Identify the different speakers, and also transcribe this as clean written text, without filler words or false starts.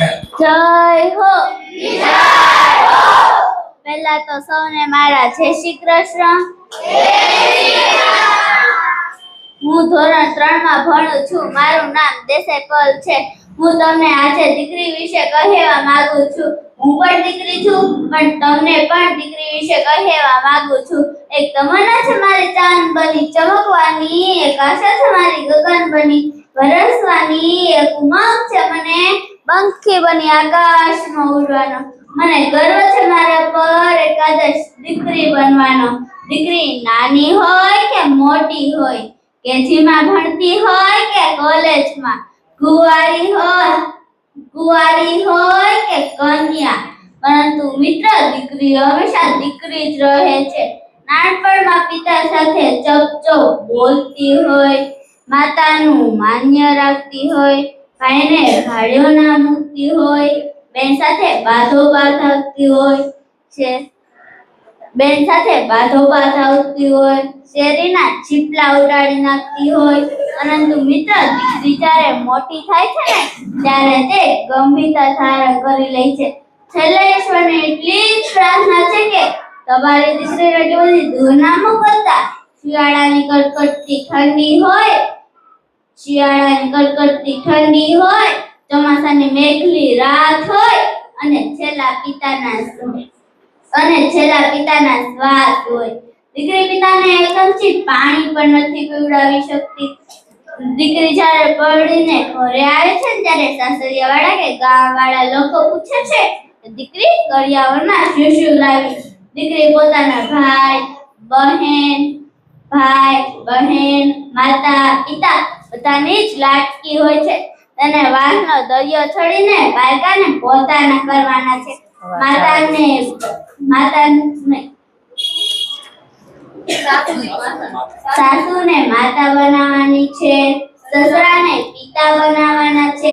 Speaker 1: જય હો પહેલા તો સૌને મારા જય શ્રી કૃષ્ણ। હું ધોરણ 3 માં ભણું છું। મારું નામ દેસાઈ પલ છે। હું તમને આજે દીકરી વિશે કહેવા માંગુ છું। હું પણ દીકરી છું, પણ તમને પણ દીકરી વિશે કહેવા માંગુ છું। એક તમન્ના છે મારી ચાંદ બની ચમકવાની, એક આશા છે મારી ગગન બની વરસવાની, એક ઉમંગ છે મને પંખી બની આકાશમાં ઉડવાનો। મને ગર્વ છે મારા પર એક આદર્શ દીકરી બનવાનો। દીકરી નાની હોય કે મોટી હોય, કેજીમાં ભણતી હોય કે કોલેજમાં, કુંવારી હોય કે કન્યા, પરંતુ મિત્ર દીકરી હંમેશા દીકરી જ રહે છે। નાનપણમાં પિતા સાથે ચપચપ બોલતી હોય, માતાનું માન્ય રાખતી હોય, ભાઈને ભાળ્યો ના મૂકતી હોય, બેન સાથે બાધોબાધ આવતી હોય છે, શેરીના છીપલા ઉડાડી નાખતી હોય। પરંતુ મિત્ર દીકરી જ્યારે મોટી થાય છે ને, ત્યારે તે ગંભીરતા ધારણ કરી લે છે। છેલ્લે ઈશ્વરની એટલી જ પ્રાર્થના છે કે તમારી દીકરીને એટલી બધી દૂર ના મોકલતા। શિયાળાની કડકડતી ઠંડી હોય, ચોમાસાની મેઘલી રાત હોય, અને છેલ્લા પિતાના શ્વાસ હોય। દીકરી પિતાને એકમથી પાણી પણ નથી પીવડાવી શકતી। દીકરી જ્યારે પરણીને ઘરે આવે છે ને, ત્યારે સાસરિયાવાળા કે ગામવાળા લોકો પૂછે છે કે દીકરી કરિયાવરમાં શું લાવી? દીકરી પોતાના ભાઈ બહેન માતા પિતા બધાની જ લાડકી હોય છે। તેને વાહનો દરિયો છોડીને બાળકાને પોતાના કરવાના છે। સાસુને માતા બનાવવાની છે, સસરાને પિતા બનાવવાના છે।